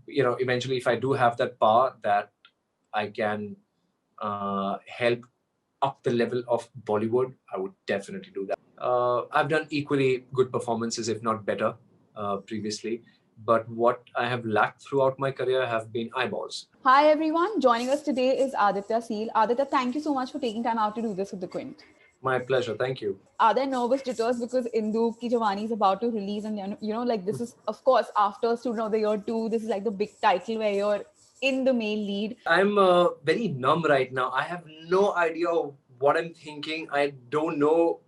Eventually, if I do have that power that I can help up the level of Bollywood, I would definitely do that. I've done equally good performances, if not better, previously. But what I have lacked throughout my career have been eyeballs. Hi everyone, joining us today is Aditya Seal. Aditya, thank you so much for taking time out to do this with the Quint. My pleasure. Thank you. Are there nervous jitters because Indoo ki Jawaani is about to release, and like this is of course after Student of the Year 2, this is like the big title where you're in the male lead. I'm very numb right now. I have no idea what I'm thinking. I don't know.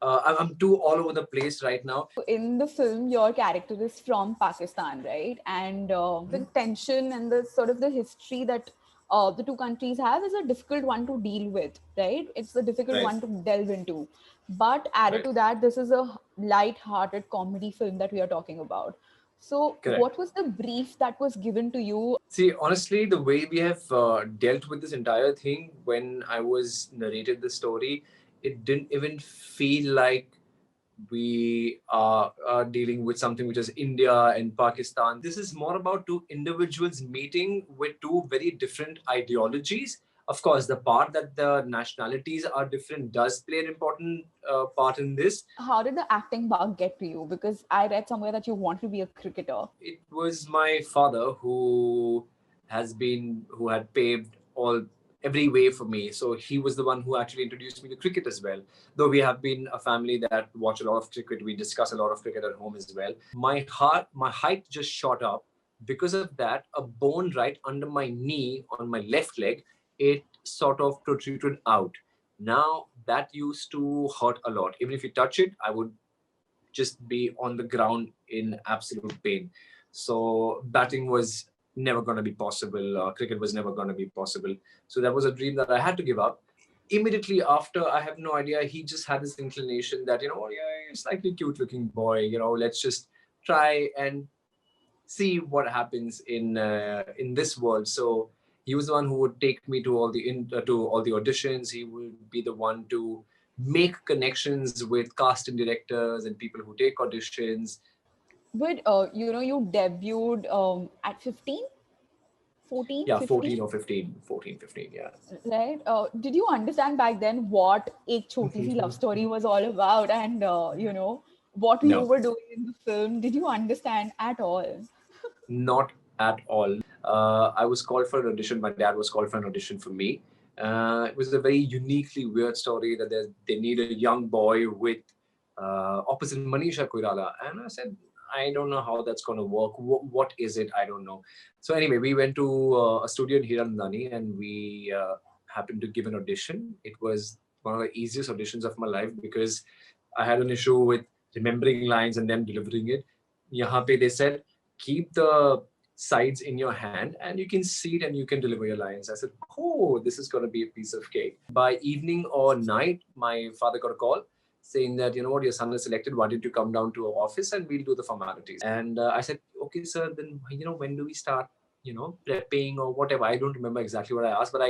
I'm too all over the place right now. In the film, your character is from Pakistan, right? And the tension and the sort of the history that the two countries have is a difficult one to deal with, right? It's a difficult Right. one to delve into. But added Right. to that, this is a light-hearted comedy film that we are talking about. So, Correct. what was the brief that was given to you? See, honestly, the way we have dealt with this entire thing when I was narrated the story, it didn't even feel like we are dealing with something which is India and Pakistan. This is more about two individuals meeting with two very different ideologies. Of course, the part that the nationalities are different does play an important part in this. How did the acting bug get to you? Because I read somewhere that you want to be a cricketer. It was my father who had paved every way for me. So he was the one who actually introduced me to cricket as well. Though we have been a family that watch a lot of cricket, we discuss a lot of cricket at home as well. My height just shot up. Because of that, a bone right under my knee on my left leg, it sort of protruded out. Now that used to hurt a lot. Even if you touch it, I would just be on the ground in absolute pain. So batting was never going to be possible. Cricket was never going to be possible. So that was a dream that I had to give up. Immediately after, I have no idea. He just had this inclination that yeah, you're a slightly cute-looking boy. Let's just try and see what happens in this world. So he was the one who would take me to all the auditions. He would be the one to make connections with casting directors and people who take auditions. But you debuted at 15, 14, Yeah, 15, 14 or 15, 14, 15, yeah. right? Did you understand back then what Ek Choti Si Love Story was all about, and what you No, were doing in the film? Did you understand at all? not at all. I was called for an audition. My dad was called for an audition for me. It was a very uniquely weird story that they need a young boy with opposite Manisha Koirala. And I said, I don't know how that's going to work. What is it? I don't know. So anyway, we went to a studio in Hirandani and we happened to give an audition. It was one of the easiest auditions of my life because I had an issue with remembering lines and then delivering it. Yahan pe they said, keep the sides in your hand and you can see it and you can deliver your lines. I said, oh, this is going to be a piece of cake. By evening or night, my father got a call saying that, you know what, your son is selected. Why don't you come down to our office and we'll do the formalities? And I said, okay, sir, then, when do we start, prepping or whatever? I don't remember exactly what I asked, but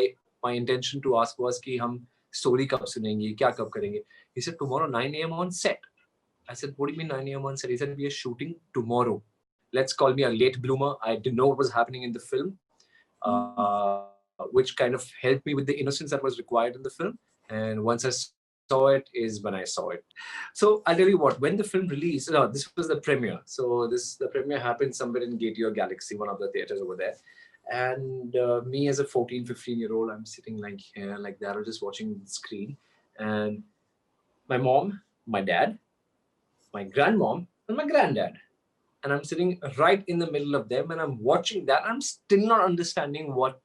my intention to ask was कि हम story कब सुनेंगे, क्या कब करेंगे? He said, tomorrow 9 a.m. on set. I said, what do you mean 9 a.m. on set? He said, we are shooting tomorrow. Let's call me a late bloomer. I didn't know what was happening in the film, which kind of helped me with the innocence that was required in the film. And once I saw it is when I saw it. So I'll tell you what, when the film released, no, this was the premiere. So the premiere happened somewhere in Gateway Galaxy, one of the theaters over there. And me as a 14, 15-year-old, I'm sitting like here, like that, or just watching the screen. And my mom, my dad, my grandmom, and my granddad. And I'm sitting right in the middle of them and I'm watching that. I'm still not understanding what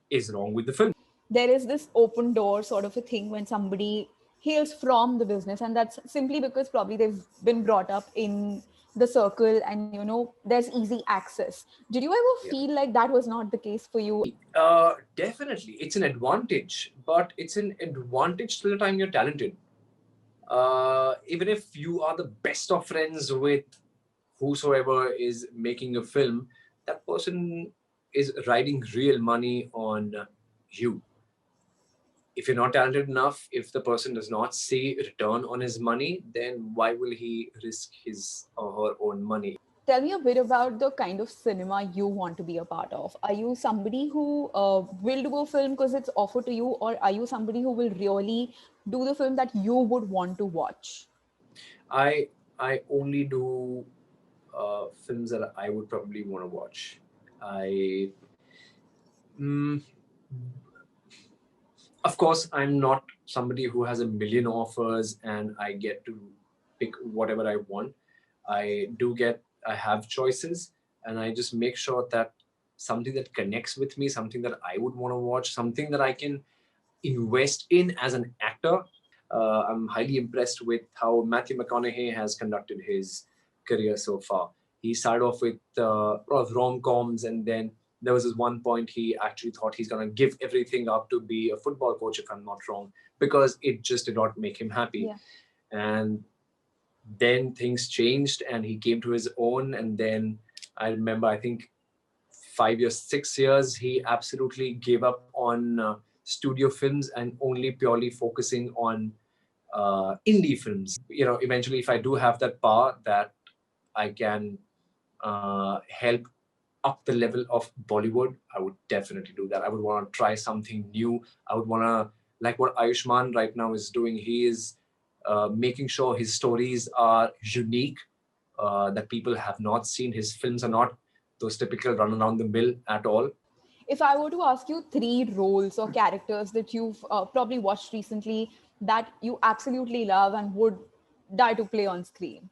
is wrong with the film. There is this open door sort of a thing when somebody hails from the business, and that's simply because probably they've been brought up in the circle, and there's easy access. Did you ever Yeah. feel like that was not the case for you? Definitely, it's an advantage, but it's an advantage till the time you're talented. Even if you are the best of friends with whosoever is making a film, that person is riding real money on you. If you're not talented enough, if the person does not see return on his money, then why will he risk his or her own money? Tell me a bit about the kind of cinema you want to be a part of. Are you somebody who will do a film because it's offered to you, or are you somebody who will really do the film that you would want to watch? I I only do films that I would probably want to watch. I mm, of course, I'm not somebody who has a million offers and I get to pick whatever I want. I have choices, and I just make sure that something that connects with me, something that I would want to watch, something that I can invest in as an actor. I'm highly impressed with how Matthew McConaughey has conducted his career so far. He started off with a lot of rom-coms, and then there was this one point he actually thought he's going to give everything up to be a football coach, if I'm not wrong, because it just did not make him happy. Yeah. And then things changed and he came to his own. And then I remember, I think 5 years, 6 years, he absolutely gave up on studio films and only purely focusing on indie films. Eventually, if I do have that power that I can help up the level of Bollywood, I would definitely do that. I would want to try something new. I would want to, like what Ayushman right now is doing, he is making sure his stories are unique, that people have not seen. His films are not those typical run around the mill at all. If I were to ask you three roles or characters that you've probably watched recently that you absolutely love and would die to play on screen.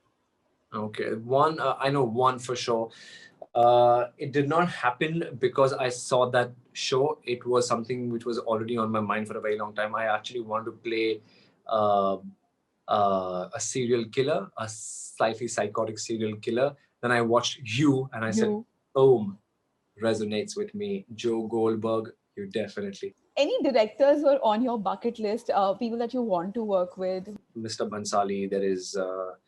Okay, one, I know one for sure. It did not happen because I saw that show. It was something which was already on my mind for a very long time. I actually wanted to play uh, a serial killer, a slightly psychotic serial killer. Then I watched You and I said, You. boom, resonates with me. Joe Goldberg, you definitely. Any directors who are on your bucket list, people that you want to work with? Mr. Bansali, there is Raju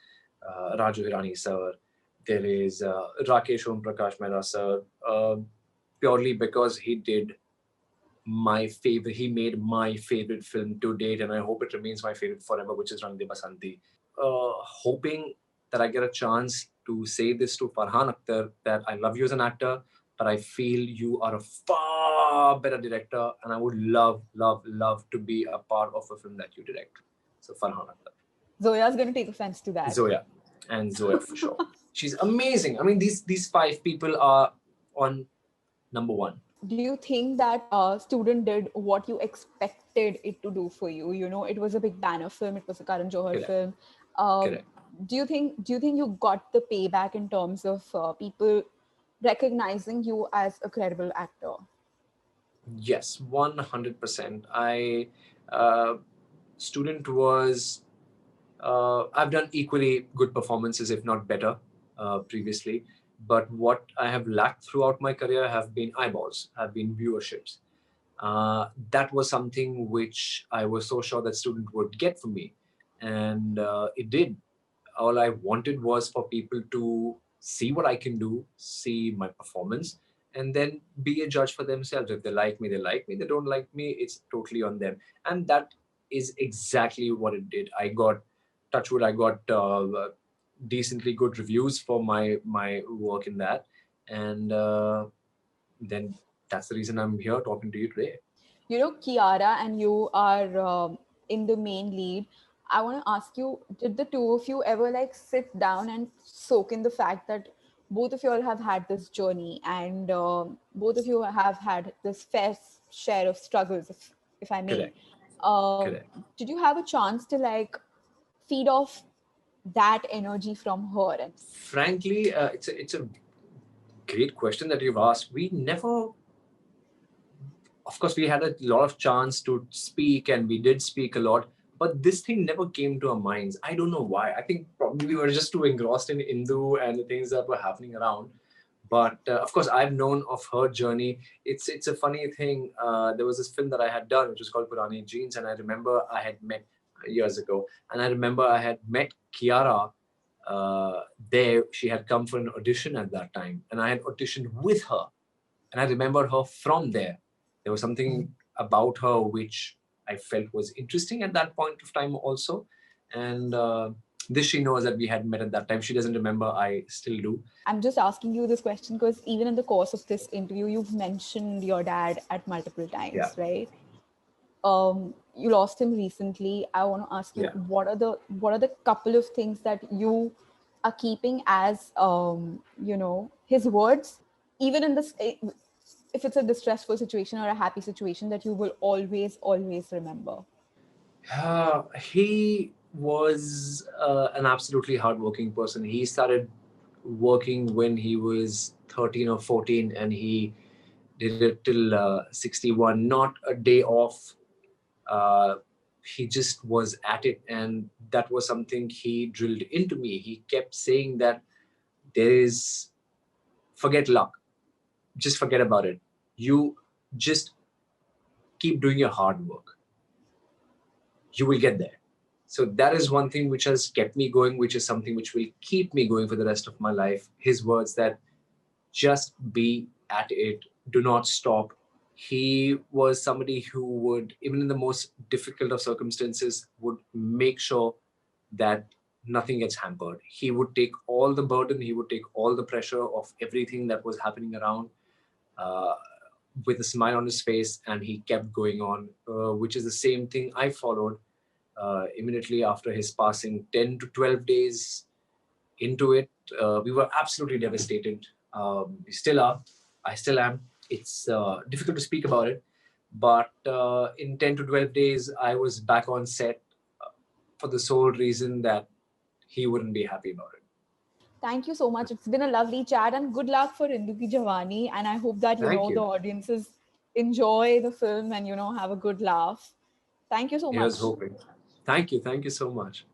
Hirani sir, there is Rakesh Om Prakash Mehra sir, purely because he made my favorite film to date, and I hope it remains my favorite forever, which is Rang De Basanti. Hoping that I get a chance to say this to Farhan Akhtar, that I love you as an actor, but I feel you are a far better director, and I would love, love, love to be a part of a film that you direct. So Farhan Akhtar. Zoya's going to take offense to that. Zoya. And Zoya for sure. She's amazing. I mean, these five people are on number one. Do you think that student did what you expected it to do for you? You know, it was a big banner film. It was a Karan Johar Correct. film. Um, Correct. do you think you got the payback in terms of people recognizing you as a credible actor? Yes, 100%. Uh, Student was, I've done equally good performances, if not better, previously. But what I have lacked throughout my career have been eyeballs, have been viewerships. That was something which I was so sure that student would get from me. And it did. All I wanted was for people to see what I can do, see my performance, and then be a judge for themselves. If they like me, they like me. They don't like me, it's totally on them. And that is exactly what it did. I got, touchwood, I got decently good reviews for my work in that, and then that's the reason I'm here talking to you today. You know, Kiara and you are in the main lead. I want to ask you, did the two of you ever like sit down and soak in the fact that both of you all have had this journey and both of you have had this fair share of struggles, if I may? Correct. Um, Correct. did you have a chance to like feed off that energy from her? And Frankly, it's a great question that you've asked. We never, of course, we had a lot of chance to speak and we did speak a lot, but this thing never came to our minds. I don't know why. I think probably we were just too engrossed in Indoo and the things that were happening around. But of course, I've known of her journey. It's a funny thing. There was this film that I had done, which was called Purani Jeans, and I remember I had met years ago, and I remember I had met Kiara there. She had come for an audition at that time, and I had auditioned with her, and I remember her from there. There was something about her which I felt was interesting at that point of time also, and This she knows that we had met at that time. She doesn't remember. I still do. I'm just asking you this question because even in the course of this interview, you've mentioned your dad at multiple Yeah. times, right? You lost him recently. I want to ask you, Yeah. what are the couple of things that you are keeping as his words, even in this, if it's a distressful situation or a happy situation, that you will always remember. He was an absolutely hardworking person. He started working when he was 13 or 14, and he did it till 61. Not a day off. Uh, he just was at it, and that was something he drilled into me. He kept saying that there is, forget luck, just forget about it. You just keep doing your hard work. You will get there. So that is one thing which has kept me going, which is something which will keep me going for the rest of my life. His words that just be at it, do not stop. He was somebody who would, even in the most difficult of circumstances, would make sure that nothing gets hampered. He would take all the burden, he would take all the pressure of everything that was happening around, uh, with a smile on his face, and he kept going on, which is the same thing I followed immediately after his passing. 10 to 12 days into it, we were absolutely devastated. We still are. I still am. It's difficult to speak about it. But in 10 to 12 days, I was back on set for the sole reason that he wouldn't be happy about it. Thank you so much. It's been a lovely chat, and good luck for Indoo Ki Jawani. And I hope that, Thank the you. audiences enjoy the film and, have a good laugh. Thank you so Here's much. hoping. Thank you. Thank you so much.